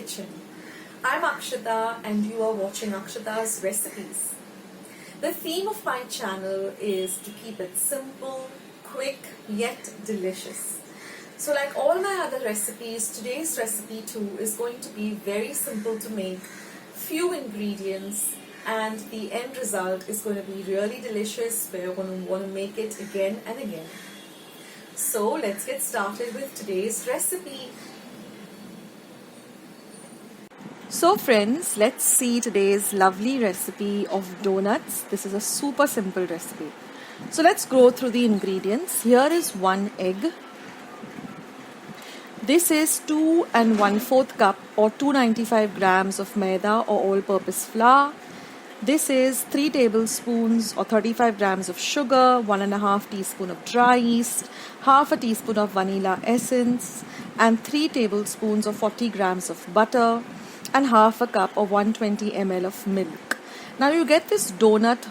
kitchen. I'm Akshita and you are watching Akshita's Recipes. The theme of my channel is to keep it simple, quick, yet delicious. So like all my other recipes, today's recipe too is going to be very simple to make, few ingredients, and the end result is going to be really delicious where you're going to want to make it again and again. So let's get started with today's recipe. So friends, let's see today's lovely recipe of donuts. This is a super simple recipe. So let's go through the ingredients. Here is 1 egg. This is 2 1/4 cup or 295 grams of maida or all-purpose flour. This is 3 tablespoons or 35 grams of sugar, 1.5 teaspoon of dry yeast, half a teaspoon of vanilla essence, and 3 tablespoons or 40 grams of butter, and half a cup or 120 ml of milk. Now you get this donut,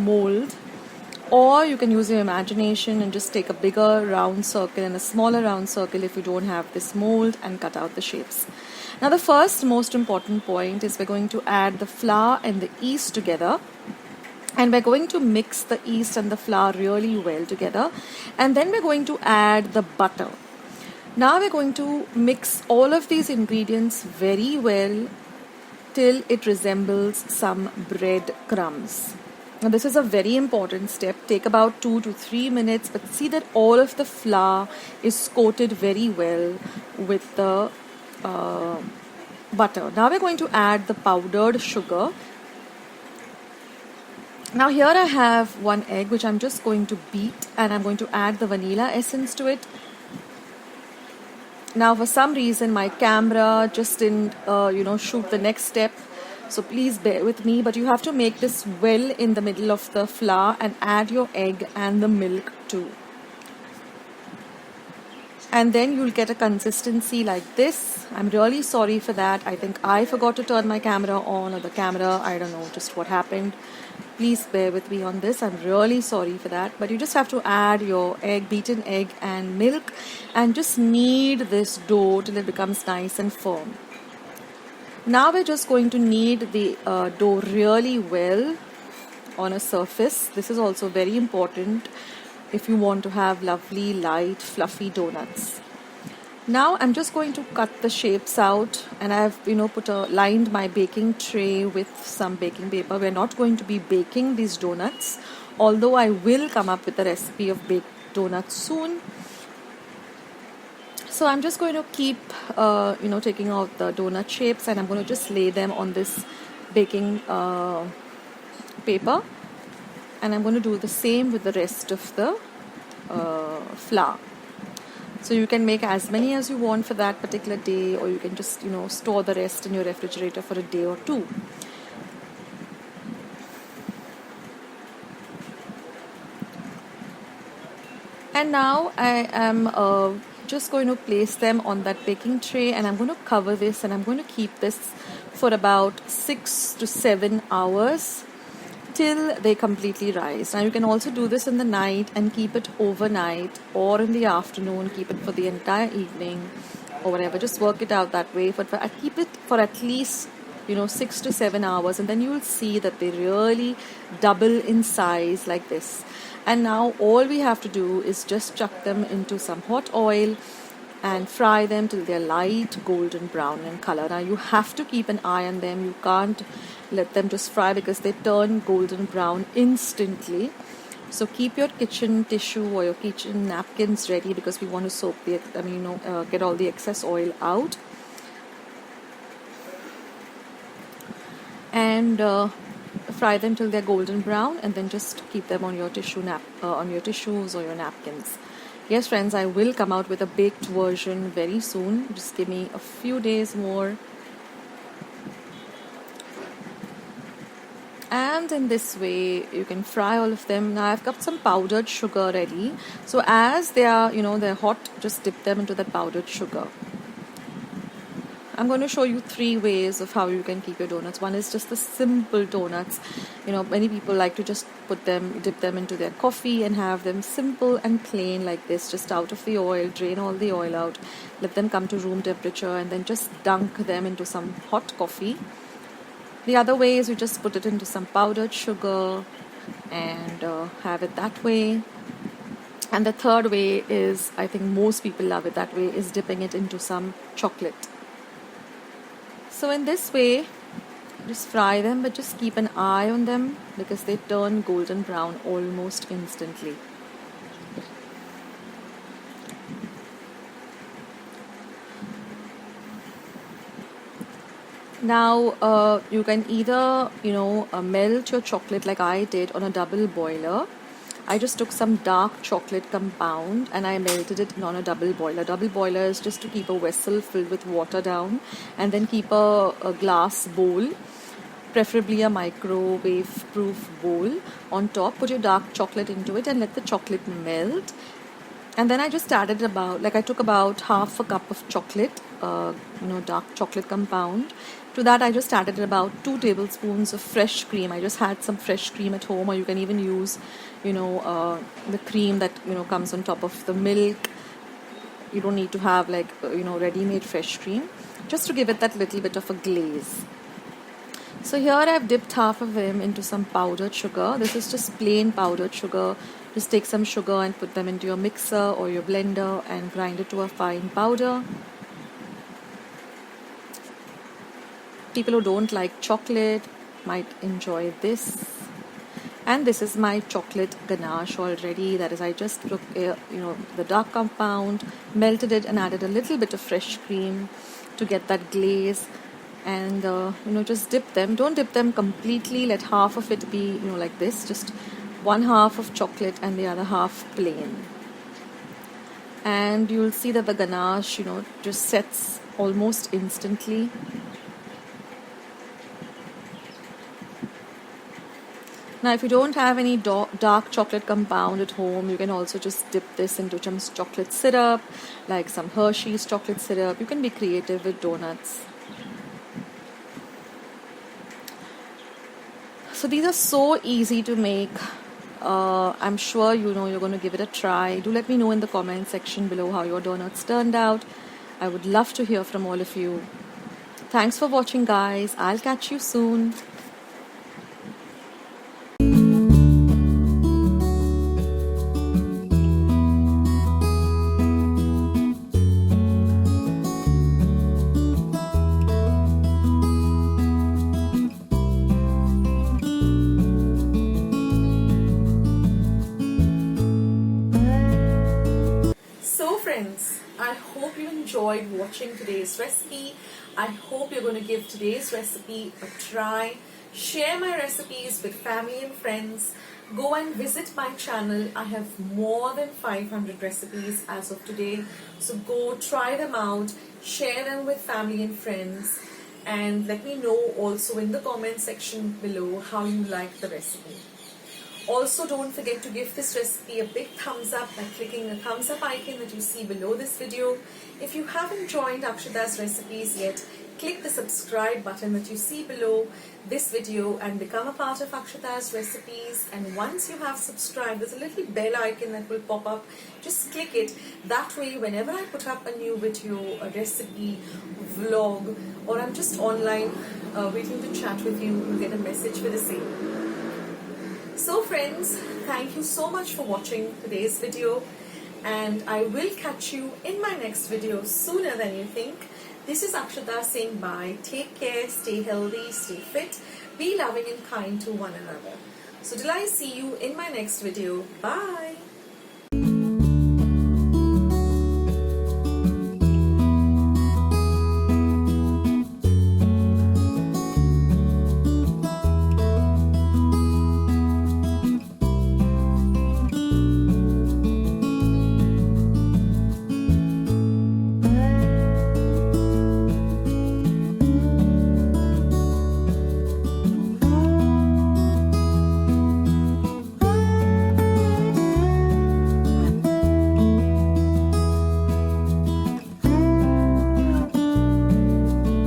mold, or you can use your imagination and just take a bigger round circle and a smaller round circle if you don't have this mold and cut out the shapes. Now the first most important point is we're going to add the flour and the yeast together, and we're going to mix the yeast and the flour really well together, and then we're going to add the butter. Now we're going to mix all of these ingredients very well till it resembles some bread crumbs. Now this is a very important step. Take about 2 to 3 minutes, but see that all of the flour is coated very well with the butter. Now we're going to add the powdered sugar. Now here I have 1 egg which I'm just going to beat, and I'm going to add the vanilla essence to it. Now for some reason my camera just didn't shoot the next step, so please bear with me, but you have to make this well in the middle of the flour and add your egg and the milk too. And then you'll get a consistency like this. I'm really sorry for that. I think I forgot to turn my camera on, or the camera, I don't know just what happened. Please bear with me on this. I'm really sorry for that. But you just have to add your egg, beaten egg and milk, and just knead this dough till it becomes nice and firm. Now we're just going to knead the dough really well on a surface. This is also very important if you want to have lovely, light, fluffy donuts. Now I'm just going to cut the shapes out, and I've lined my baking tray with some baking paper. We're not going to be baking these donuts, although I will come up with a recipe of baked donuts soon. So I'm just going to keep taking out the donut shapes, and I'm going to just lay them on this baking paper, and I'm going to do the same with the rest of the flour. So you can make as many as you want for that particular day, or you can just store the rest in your refrigerator for a day or two. And now I am just going to place them on that baking tray, and I'm going to cover this, and I'm going to keep this for about 6 to 7 hours till they completely rise. Now you can also do this in the night and keep it overnight, or in the afternoon, keep it for the entire evening or whatever. Just work it out that way. But I keep it for at least 6 to 7 hours, and then you will see that they really double in size like this. And now all we have to do is just chuck them into some hot oil and fry them till they're light golden brown in color. Now you have to keep an eye on them. You can't let them just fry because they turn golden brown instantly. So keep your kitchen tissue or your kitchen napkins ready, because we want to soak get all the excess oil out. And fry them till they're golden brown, and then just keep them on your on your tissues or your napkins. Yes, friends, I will come out with a baked version very soon. Just give me a few days more. And in this way you can fry all of them. Now I've got some powdered sugar ready, so as they are they're hot, just dip them into that powdered sugar. I'm going to show you 3 ways of how you can keep your donuts. One is just the simple donuts. Many people like to just dip them into their coffee and have them simple and plain like this, just out of the oil, drain all the oil out, let them come to room temperature, and then just dunk them into some hot coffee. The other way is you just put it into some powdered sugar and have it that way. And the third way is, I think most people love it that way, is dipping it into some chocolate. So in this way, just fry them, but just keep an eye on them because they turn golden brown almost instantly. Now you can either melt your chocolate like I did on a double boiler. I just took some dark chocolate compound and I melted it on a double boiler. Double boiler is just to keep a vessel filled with water down, and then keep a glass bowl, preferably a microwave proof bowl, on top. Put your dark chocolate into it and let the chocolate melt. And then I just added I took about half a cup of chocolate, dark chocolate compound. To that I just added about 2 tablespoons of fresh cream. I just had some fresh cream at home, or you can even use, the cream that, comes on top of the milk. You don't need to have ready-made fresh cream, just to give it that little bit of a glaze. So here I've dipped half of them into some powdered sugar. This is just plain powdered sugar. Just take some sugar and put them into your mixer or your blender and grind it to a fine powder. People who don't like chocolate might enjoy this. And this is my chocolate ganache already. That is, I just took the dark compound, melted it, and added a little bit of fresh cream to get that glaze. And just dip them. Don't dip them completely. Let half of it be like this. Just one half of chocolate and the other half plain. And you'll see that the ganache just sets almost instantly. Now if you don't have any dark chocolate compound at home, you can also just dip this into some chocolate syrup, like some Hershey's chocolate syrup. You can be creative with donuts. So these are so easy to make. I'm sure you're going to give it a try. Do let me know in the comment section below how your donuts turned out. I would love to hear from all of you. Thanks for watching, guys. I'll catch you soon. Friends, I hope you enjoyed watching today's recipe. I hope you're going to give today's recipe a try. Share my recipes with family and friends. Go and visit my channel. I have more than 500 recipes as of today. So go try them out, share them with family and friends, and let me know also in the comment section below how you like the recipe. Also, don't forget to give this recipe a big thumbs up by clicking the thumbs up icon that you see below this video. If you haven't joined Akshata's recipes yet, click the subscribe button that you see below this video and become a part of Akshata's recipes. And once you have subscribed, there's a little bell icon that will pop up. Just click it. That way, whenever I put up a new video, a recipe, vlog, or I'm just online waiting to chat with you, you'll get a message for the same. So friends, thank you so much for watching today's video, and I will catch you in my next video sooner than you think. This is Akshata saying bye. Take care, stay healthy, stay fit, be loving and kind to one another. So till I see you in my next video, bye.